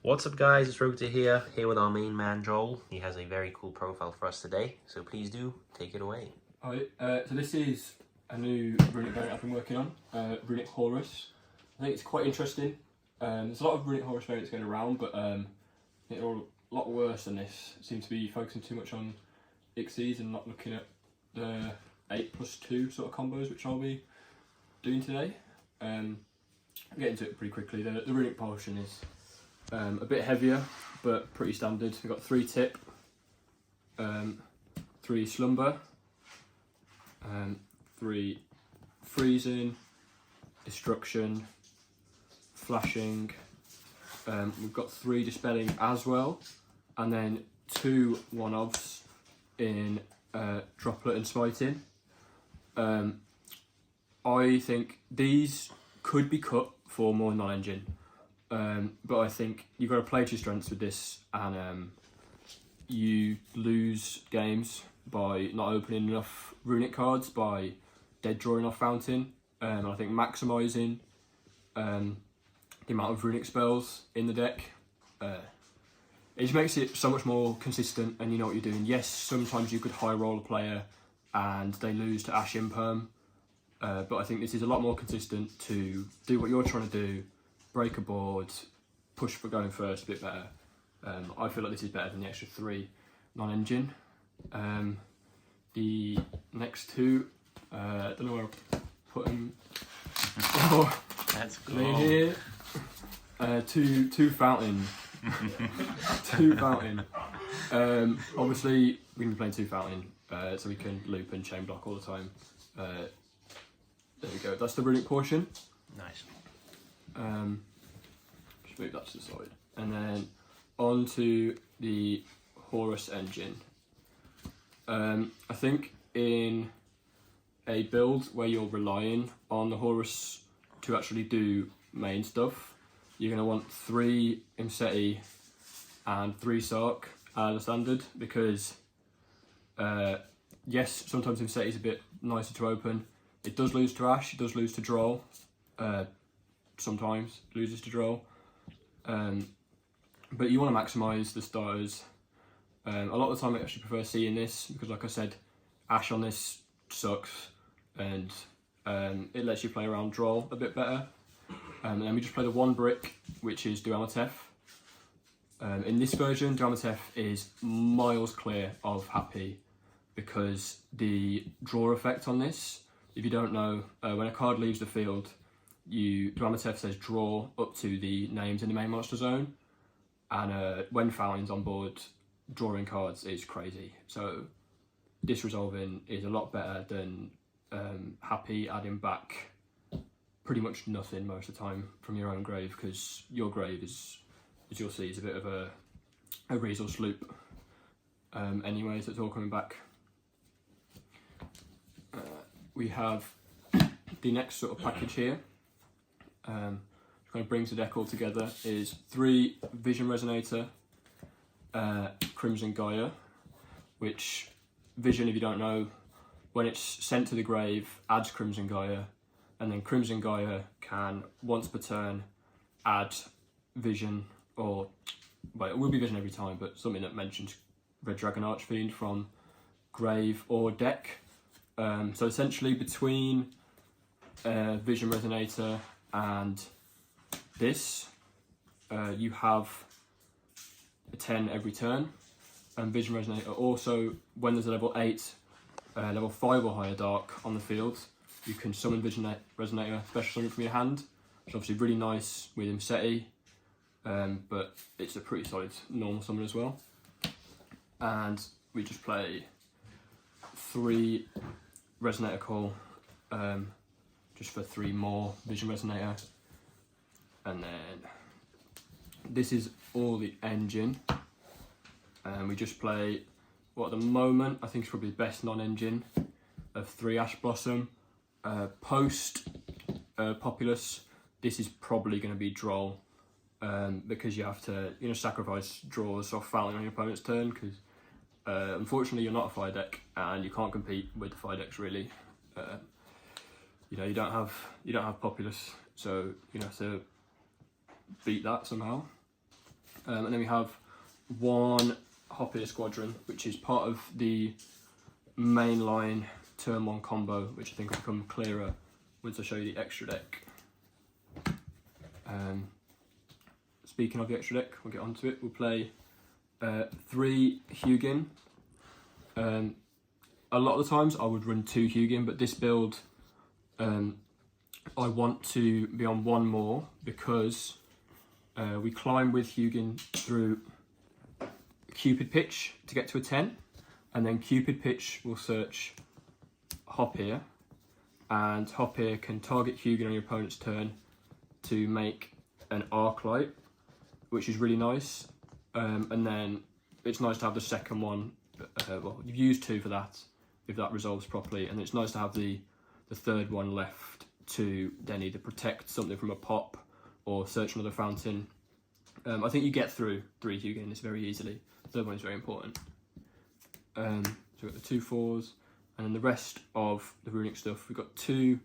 What's up guys, it's Rota here with our main man Joel. He has a very cool profile for us today, so please do take it away. Hi, so this is a new Runick variant I've been working on, Runick Horus. I think it's quite interesting. There's a lot of Runick Horus variants going around, but I think they're all a lot worse than this. Seem to be focusing too much on Ixies and not looking at the 8+2 sort of combos, which I'll be doing today. I'll get into it pretty quickly. The Runick potion is a bit heavier, but pretty standard. We've got 3 tip, 3 slumber, 3 freezing, destruction, flashing. We've got 3 dispelling as well, and then 2 one-offs in droplet and smiting. I think these could be cut for more non-engine. But I think you've got to play to your strengths with this, and you lose games by not opening enough Runick cards, by dead drawing off Fountain. I think maximising the amount of Runick spells in the deck, it just makes it so much more consistent and you know what you're doing. Yes, sometimes you could high roll a player and they lose to Ash Imperm, but I think this is a lot more consistent to do what you're trying to do. Break a board, push for going first a bit better. I feel like this is better than the extra 3 non-engine. The next 2, I don't know where I put them. Oh, That's cool. they're here. 2 fountain. 2 fountain. Obviously, we can be playing 2 fountain, so we can loop and chain block all the time. There we go. That's the Runick portion. Nice. Just move that to the side, and then on to the Horus engine. I think in a build where you're relying on the Horus to actually do main stuff, you're going to want 3 Imseti and 3 Sark as a standard, because yes, sometimes Imseti is a bit nicer to open. It does lose to Ash, it does lose to Droll. Sometimes loses to Droll, but you want to maximise the starters. A lot of the time I actually prefer seeing this, because like I said, Ash on this sucks, and it lets you play around Droll a bit better. And then we just play the 1 brick, which is Duamatef. In this version, Duamatef is miles clear of Happy, because the draw effect on this, if you don't know, when a card leaves the field, Duamatef says draw up to the names in the main monster zone, and when Fountain's on board, drawing cards is crazy. So disresolving is a lot better than Happy adding back pretty much nothing most of the time from your own grave, because your grave is, as you'll see, is a bit of a resource loop. Anyways, it's all coming back. We have the next sort of package here. Kind of brings the deck all together is 3 Vision Resonator, Crimson Gaia, which Vision, if you don't know, when it's sent to the grave, adds Crimson Gaia, and then Crimson Gaia can, once per turn, add Vision, or, well, it will be Vision every time, but something that mentions Red Dragon Archfiend from grave or deck. So essentially between Vision Resonator and this, you have a 10 every turn, and Vision Resonator also, when there's a level 8, level 5 or higher dark on the field, you can summon Vision Resonator, special summon from your hand, which is obviously really nice with Imseti, but it's a pretty solid normal summon as well. And we just play 3 Resonator Call, just for 3 more Vision Resonator. And then this is all the engine, and we just play what at the moment I think is probably the best non-engine of 3 Ash Blossom. Post Populous, this is probably going to be Droll, because you have to, you know, sacrifice draws off Fountain on your opponent's turn, because unfortunately you're not a fire deck and you can't compete with the fire decks really. You know, you don't have populace, so you have to beat that somehow. And then we have one Hopper Squadron, which is part of the mainline turn 1 combo, which I think will become clearer once I show you the extra deck. Speaking of the extra deck, we'll get onto it. We'll play 3 Hugin. A lot of the times I would run 2 Hugin, but this build I want to be on 1 more because we climb with Hugin through Cupid Pitch to get to a 10, and then Cupid Pitch will search Hop here, and Hop here can target Hugin on your opponent's turn to make an arc light, which is really nice. And then it's nice to have the second one. Well, you've used 2 for that if that resolves properly, and it's nice to have the third one left to then either protect something from a pop or search another fountain. I think you get through 3 Hugin this very easily. The third one is very important. So we've got the 2 4s, and then the rest of the Runick stuff. We've got 2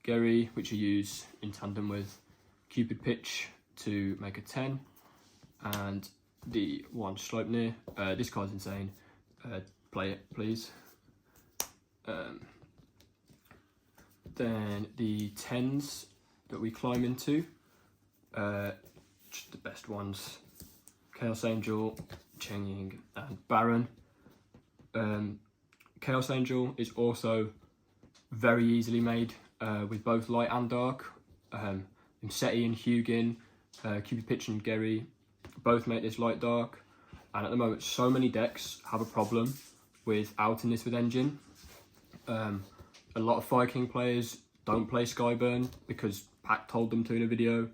Gary, which you use in tandem with Cupid Pitch to make a 10, and the 1 Sleipnir. This card's insane. Play it, please. Then the 10s that we climb into, just the best ones: Chaos Angel, Cheng-Ying, and Baron. Chaos Angel is also very easily made with both light and dark. Imseti and Hugin, Cupid Pitch and Gary both make this light dark, and at the moment so many decks have a problem with outing this with Engine. A lot of Fire King players don't play Skyburn because Pack told them to in a video.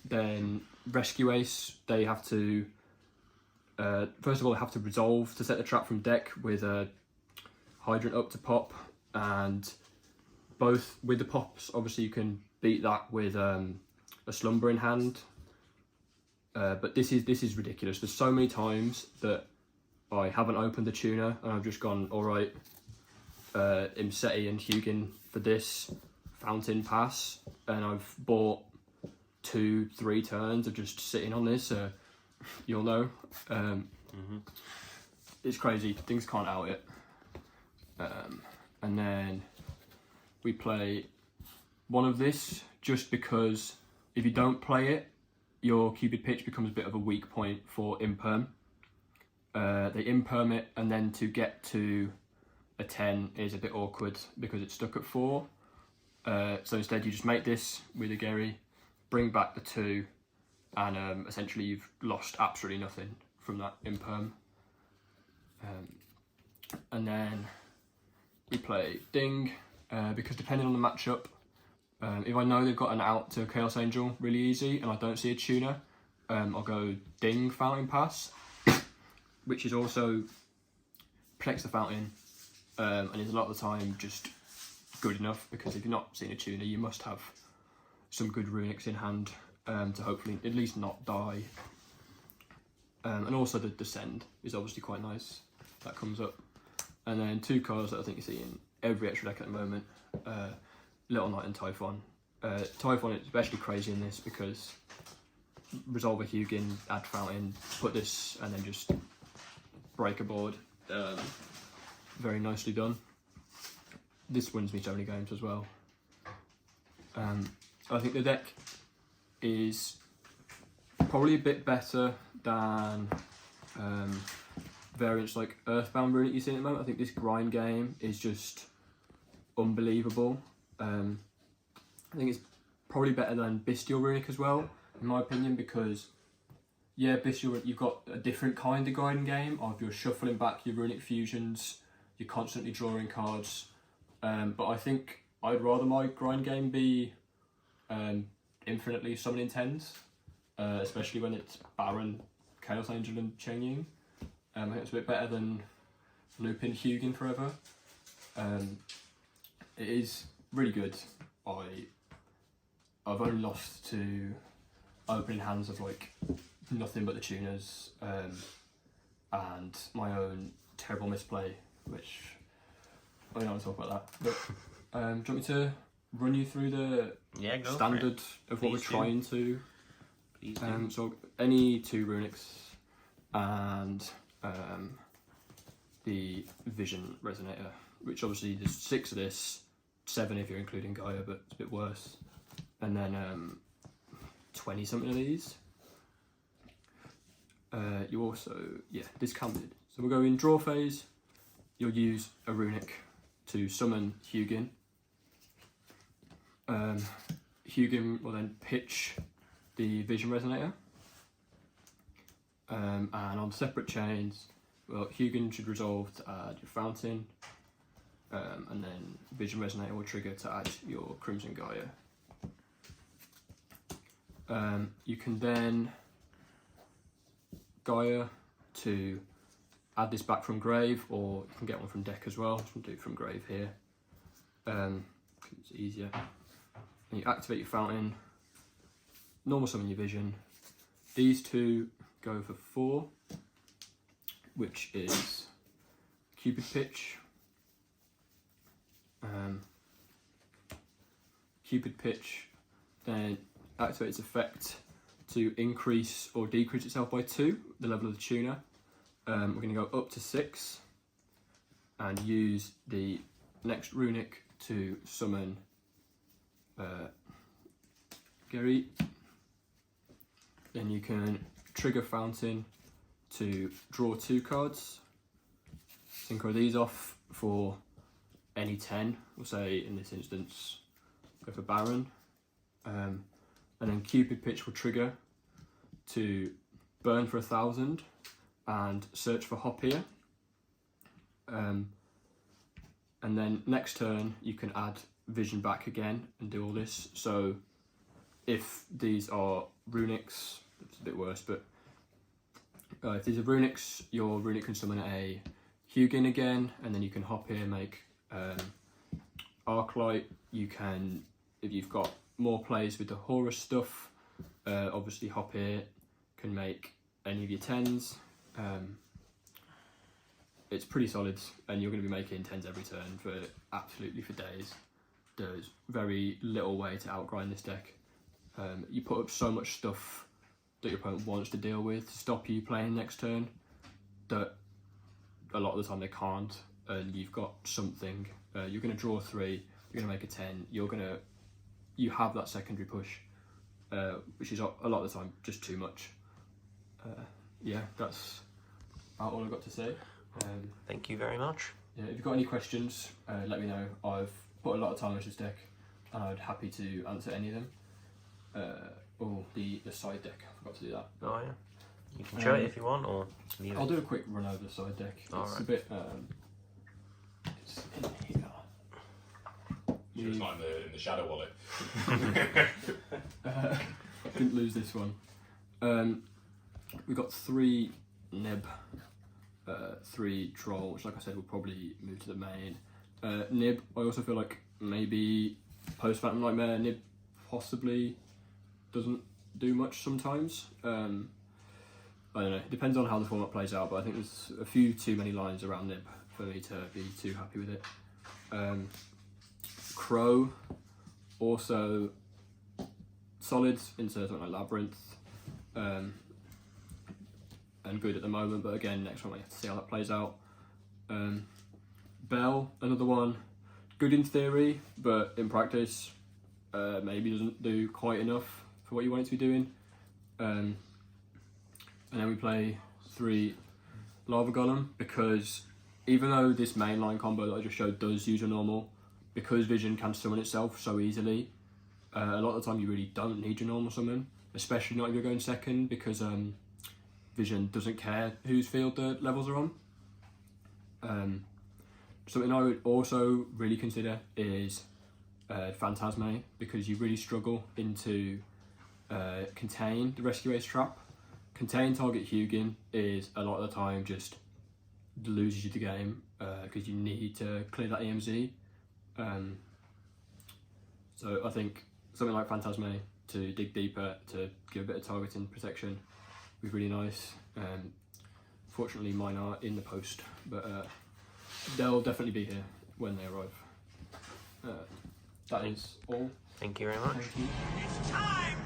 Then Rescue Ace, they have to first of all they have to resolve to set the trap from deck with a Hydrant up to pop, and both with the pops obviously you can beat that with a Slumber in hand, but this is ridiculous. There's so many times that I haven't opened the tuner and I've just gone, alright, Imseti and Hugin for this Fountain pass, and I've bought 2-3 turns of just sitting on this, you'll know. It's crazy, things can't out it. And then we play 1 of this just because if you don't play it, your Cupid Pitch becomes a bit of a weak point for Imperm. They Imperm it, and then to get to a 10 is a bit awkward because it's stuck at 4. So instead you just make this with a Gary, bring back the 2, and essentially you've lost absolutely nothing from that Imperm. And then we play Ding, because depending on the matchup, if I know they've got an out to Chaos Angel really easy and I don't see a tuner, I'll go Ding Fountain Pass, which is also protects the fountain, and is a lot of the time just good enough, because if you're not seeing a tuner you must have some good Runicks in hand to hopefully at least not die. And also the Descend is obviously quite nice, that comes up. And then 2 cards that I think you see in every extra deck at the moment, Little Knight and Typhon. Typhon is especially crazy in this because resolve a Hugin, add Fountain, put this, and then just break a board. Very nicely done. This wins me so many games as well. I think the deck is probably a bit better than variants like Earthbound Runick you see at the moment. I think this grind game is just unbelievable. I think it's probably better than Bestial Runick as well, in my opinion, because yeah, Bestial, you've got a different kind of grinding game of you're shuffling back your Runick fusions, you're constantly drawing cards, but I think I'd rather my grind game be infinitely summoning 10s, especially when it's Baron, Chaos Angel and Cheng-Ying. I think it's a bit better than looping Hugin forever. It is really good. I've only lost to opening hands of like nothing but the tuners, and my own terrible misplay, which I don't want to talk about that. But do you want me to run you through the Go standard of what we're Please do. trying to? Please do. So any 2 Runicks and the Vision Resonator, which obviously there's 6 of this, 7 if you're including Gaia, but it's a bit worse. And then 20 something of these. You also, discounted. So we'll go in draw phase. You'll use a Runick to summon Hugin. Hugin will then pitch the Vision Resonator. And on separate chains, well, Hugin should resolve to add your Fountain. And then Vision Resonator will trigger to add your Crimson Gaia. You can then Gaia to add this back from grave, or you can get one from deck as well. Just do it from grave here. It's easier. And you activate your Fountain, normal summon your Vision. These 2 go for 4, which is Cupid Pitch. Cupid Pitch then activates effect to increase or decrease itself by 2, the level of the tuner. We're going to go up to 6 and use the next Runick to summon Gary. Then you can trigger Fountain to draw 2 cards. Synchro these off for any 10. We'll say in this instance, go for Baron. And then Cupid Pitch will trigger to burn for 1,000 and search for Hop here. And then next turn you can add Vision back again and do all this. So if these are Runicks, it's a bit worse, but if these are Runicks, your Runick can summon a Hugin again, and then you can hop here, make Arclight. You can, if you've got more plays with the Horus stuff, obviously hop here, can make any of your 10s. It's pretty solid, and you're going to be making 10s every turn for absolutely for days. There's very little way to outgrind this deck. You put up so much stuff that your opponent wants to deal with to stop you playing next turn that a lot of the time they can't, and you've got something. You're going to draw 3, you're going to make a 10, you have that secondary push, which is a lot of the time just too much. That's about all I've got to say. Thank you very much. If you've got any questions, let me know. I've put a lot of time into this deck, and I'd happy to answer any of them. The side deck, I forgot to do that. Oh yeah, you can show it if you want, or leave I'll it. do a quick run over the side deck. It's a bit. It's in here. She was like in the shadow wallet. Didn't lose this one. We've got 3 Nib, 3 Troll, which like I said will probably move to the main. Nib, I also feel like maybe post Phantom Nightmare, Nib possibly doesn't do much sometimes. I don't know, it depends on how the format plays out, but I think there's a few too many lines around Nib for me to be too happy with it. Crow, also solid into something like Labyrinth, and good at the moment, but again, next one we have to see how that plays out. Bell, another one, good in theory, but in practice, maybe doesn't do quite enough for what you want it to be doing. And then we play 3 Lava Golem, because even though this mainline combo that I just showed does use a normal, because Vision can summon itself so easily, a lot of the time you really don't need your normal summon, especially not if you're going second, because Vision doesn't care whose field the levels are on. Something I would also really consider is Phantasme, because you really struggle into Contain, the Rescue Ace trap. Contain target Hugin is a lot of the time just loses you the game, because you need to clear that EMZ. So I think something like Phantasme to dig deeper, to give a bit of targeting protection would be really nice. Fortunately mine are in the post, but they'll definitely be here. when they arrive. That is all. Thank you very much. Thank you. It's time!